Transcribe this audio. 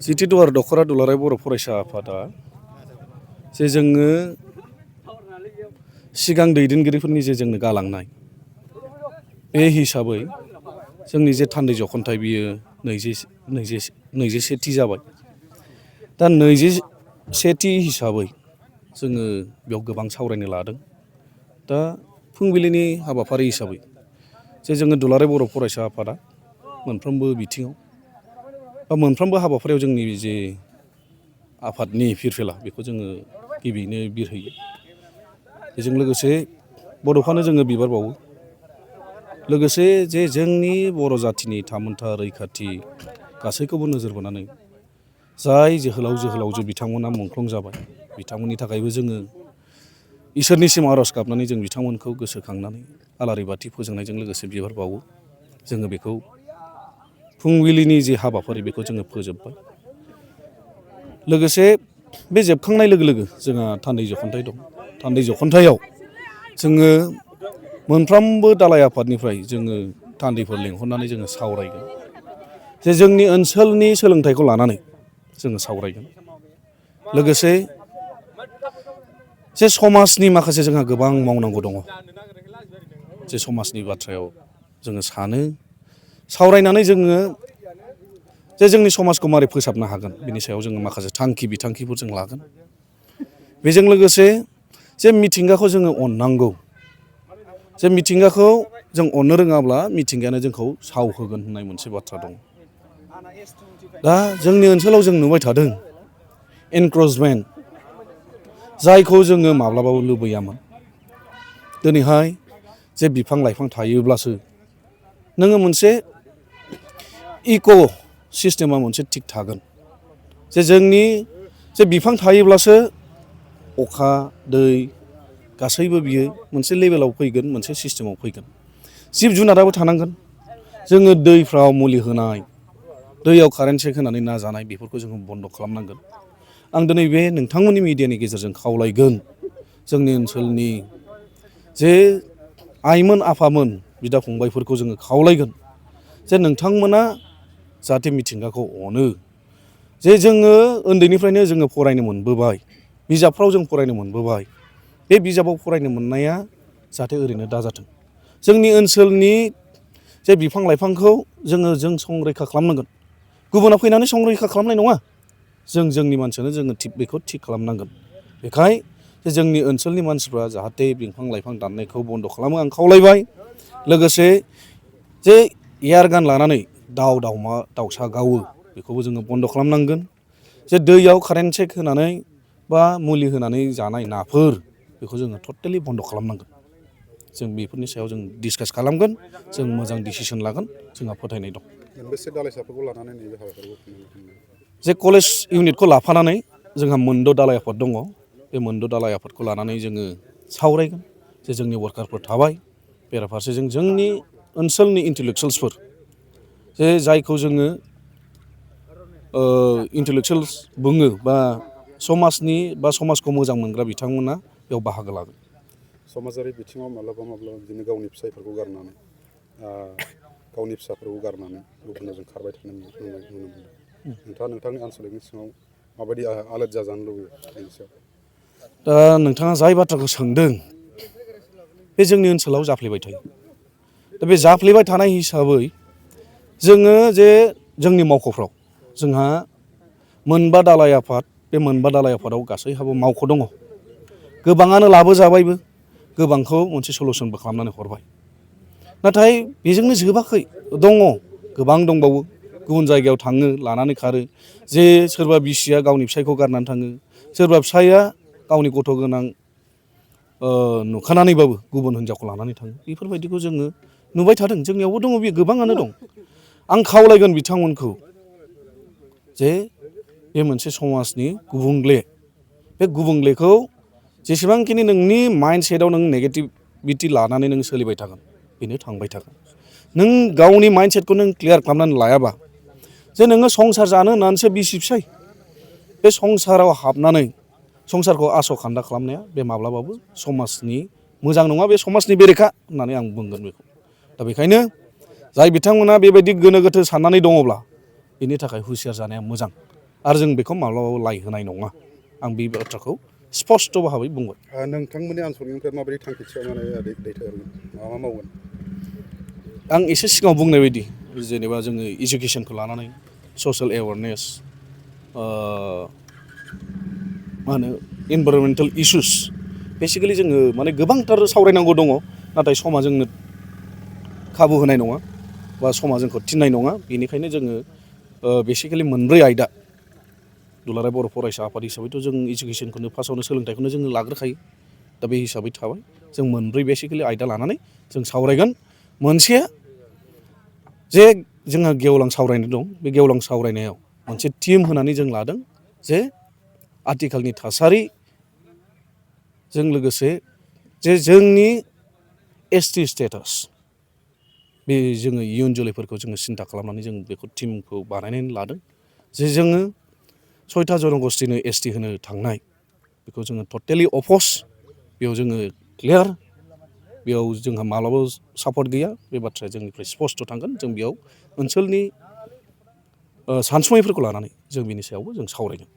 जितिदुवार दख'रा दुलाराय बर' फरायसा आफादा जे जोङो सिगां दैदेनगिरिफोरनि जे जोंनो गालांनाय बे हिसाबै जोंनि जे थान्दै जख'न्थाय बियो 21थि जाबाय। दा 21थि हिसाबै जोङो बेयाव गोबां सावरायनो लादों। दा फुंबिलिनि हाबाफारि हिसाबै जे जोङो दुलाराय बर' फरायसा आफादा मोनफ्रोमबो बिथिङाव बा मोनफ्रोमबो हाबाफारियाव जोंनि जे आफादनि फिरफिला बेखौ जोङो गिबियैनो बिरहोयो। बेजों लोगोसे बड'फानो जोङो बिबार बावो। लोगोसे जे जोंनि बर' जाथिनि थामोनथा रैखाथि गासैखौबो नोजोर बोनानै जाय जोहोलावजो बिथांमोना मुंख्लं जाबाय बिथांमोननि थाखायबो जोङो इसोरनिसिम आर'ज गाबनानै जों बिथांमोनखौ गोसोखांनानै आलारि बाथि फोजोंनायजों लोगोसे बिबार बावो। जोङो बेखौ फुंबिलिनि जे हाबाफारि बेखौ जोङो फोजोबबाय। लोगोसे बे जोबखांनाय लोगो लोगो जोंहा थान्दै जख'न्थाय दं। थान्दै जख'न्थायाव जोङो मोनफ्रोमबो दालाइ आफादनिफ्राय जोङो थान्दैफोर लिंहरनानै जोङो सावरायगोन। जे जोंनि ओनसोलनि सोलोंथाइखौ लानानै जोङो सावरायगोन। लोगोसे जे समाजनि माखासे जोंहा गोबां मावनांगौ दङ। जे समाजनि बाथ्रायाव जोङो सानो सावरायनानै जोङो जे जोंनि समाजखौ मारै फोसाबनो हागोन बिनि सायाव जोङो माखासे थांखि बिथांखिफोर जों लागोन। बेजों लोगोसे जे मिथिंगाखौ जोङो अननांगौ। जे मिथिंगाखौ जों अननो रोङाब्ला मिथिंगायानो जोंखौ सावहोगोन होननाय मोनसे बाथ्रा दं। दा जोंनि ओनसोलाव जों नुबाय थादों एनक्रचमेन्ट जायखौ जोङो माब्लाबाबो लुबैयामोन। दिनैहाय जे बिफां लाइफां थायोब्लासो नोङो मोनसे इक' सिस्टेमा मोनसे थिग थागोन। जे जोंनि जे बिफां थायोब्लासो अखा दै गासैबो बियो मोनसे लेभेलाव फैगोन मोनसे सिस्टेमाव फैगोन। जिब जुनाराबो थानांगोन। जोङो दैफ्राव मुलि होनाय दैयाव कारेन्ट सेक होनानै ना जानाय बेफोरखौ जोङो बन्द' खालामनांगोन। आं दिनै बे नोंथांमोननि मिडियानि गेजेरजों खावलायगोन जोंनि ओनसोलनि जे आइमोन आफामोन बिदा फंबायफोरखौ जोङो खावलायगोन जे नोंथांमोना जाहाथे मिथिंगाखौ अनो। जे जोङो उन्दैनिफ्रायनो जोङो फरायनो मोनबोबाय बिजाबफ्राव जों फरायनो मोनबोबाय। बे बिजाबाव फरायनो मोननाया जाहाथे ओरैनो दाजाथों। जोंनि ओनसोलनि जे बिफां लाइफांखौ जों संरैखा खालामनांगोन। गुबुना फैनानै संरैखा खालामनाय नङा। जोंनि मानसियानो जोङो बेखौ थिग खालामनांगोन। बेखाय जे जोंनि ओनसोलनि मानसिफ्रा जाहाथे बिफां लाइफां दाननायखौ बन्द' खालामो आं खावलायबाय। लोगोसे जे एयारगान लानानै दाउमा दाउसा गावो बेखौबो जोङो बन्द' खालामनांगोन। जे दैयाव कारेन्ट सेक होनानै बा मुलि होनानै जानाय नाफोर बेखौ जोङो टटेलि बन्द' खालामनांगोन। जों बेफोरनि सायाव जों डिसकास खालामगोन। जों मोजां डिसिसन लागोन जोंहा फोथायनाय दं। मोनबेसे दालाइसाफोरखौ लानानै नैबे हाबाफारिखौ खुंनो? जे कलेज इउनिटखौ लाफानानै जोंहा मोनद' दालाइ आफाद दङ। बे मोनद' दालाइ आफादखौ लानानै जोङो सावरायगोन। जे जोंनि वार्कारफोर थाबाय बेराफारसेजों जोंनि ओनसोलनि इन्टेलेक्सुयेल्सफोर जे जायखौ जोङो इन्टेलेक्सुयेल्स बुङो बा समाजनि बा समाजखौ मोजां मोनग्रा बिथांमोना बेयाव बाहागो लागोन। समाजारि बिथिङाव माब्लाबा बिदिनो गावनि फिसायफोरखौ गारनानै गावनि फिसाफोरखौ गारनानै गुबुनजों जों खारबाय थानाय नुनो मोनदों। नोंथाङा नोंथांनि आनसलिकनि सिङाव माबायदि आलाद जाजानो लुबैयो बेनि सायाव? दा नोंथाङा जाय बाथ्राखौ सोंदों बे जोंनि ओनसोलाव जाफ्लेबाय थायो। दा बे जाफ्लेबाय थानाय हिसाबै जोङो जे जोंनि मावख'फ्राव जोंहा मोनबा दालाइ आफाद बे मोनबा दालाइ आफादाव गासैहाबो मावख' दङ। गोबाङानो लाबोजाबायबो गोबांखौ मोनसे सलुसनबो खालामनानै हरबाय। नाथाय बेजोंनो जोबाखै दङ गोबां दंबावो। गुबुन जायगायाव थाङो लानानै खारो। जे सोरबा बिसिया गावनि फिसायखौ गारनानै थाङो। सोरबा फिसाया गावनि गथ' गोनां नुखानानैबाबो गुबुन हिनजावखौ लानानै थाङो। बेफोरबायदिखौ जोङो नुबाय थादों। जोंनियावबो दङ बे गोबाङानो दं। आं खावलायगोन बिथांमोनखौ जे बे मोनसे समाजनि गुबुंले बे गुबुंलेखौ जेसेबांखिनि नोंनि माइन्डसेटआव नों नेगेटिभिटि लानानै नों सोलिबाय थागोन बेनो थांबाय थागोन। नों गावनि माइन्डसेटखौ नों क्लियार खालामनानै लायाबा जे नोङो संसार जानो होननानैसो बिसि फिसाय बे संसाराव हाबनानै संसारखौ आस' खान्दा खालामनाया बे माब्लाबाबो समाजनि मोजां नङा। बे समाजनि बेरेखा होननानै आं बुंगोन बेखौ। दा बेखायनो जाय बिथांमोना बेबायदि गोनो गोथो साननानै दङब्ला बेनि थाखाय हुसियार जानाया मोजां आरो जों बेखौ माब्लाबाबो लाइ होनाय नङा आं बे बाथ्राखौ स्पष्ट भाबै बुंबाय। नोंथांमोननि आनसलिकनिफ्राय माबायदि थांखि थिसननानै दैथायहरगोन मा मावगोन? आं एसे सिगाङाव बुंनाय बायदि जेनेबा जोङो इडुकेसनखौ लानानै ससियेल एवारनेस मा होनो इनभारमेन्टेल इसुस बेसिकेलि जोङो माने गोबांथार सावरायनांगौ दङ नाथाय समा जोंनो खाबु होनाय नङा बा समा जोंखौ थिननाय नङा बेनिखायनो जोङो बेसिकेलि मोनब्रै आयदा दुलाराय बर' फरायसा आफाद हिसाबैथ' जों इडुकेसनखौनो फार्स्टआवनो सोलोंथाइखौनो जोङो लाग्रोखायो दा बे हिसाबै थाबाय जों मोनब्रै बेसिकेलि आयदा लानानै जों सावरायगोन। मोनसेया जे जोंहा गेवलां सावरायनाय दं बे गेवलां सावरायनायाव मोनसे टिम होनानै जों लादों जे आथिखालनि थासारिजों लोगोसे जे जोंनि एसटि स्टेटास बे जोङो इयुन जोलैफोरखौ जोङो सिन्था खालामनानै जों बेखौ टिमखौ बानायनानै लादों जे जोङो 6था जनगस्थिनो एसटि होनो थांनाय बेखौ जोङो टटेलि अफस बेयाव जोङो क्लियार बेयाव जोंहा माब्लाबाबो सापर्ट गैया बे बाथ्राया जोंनिफ्राय स्पष्ट थांगोन जों बेयाव ओनसोलनि सानसुमैफोरखौ लानानै जों बिनि सायावबो जों सावरायगोन।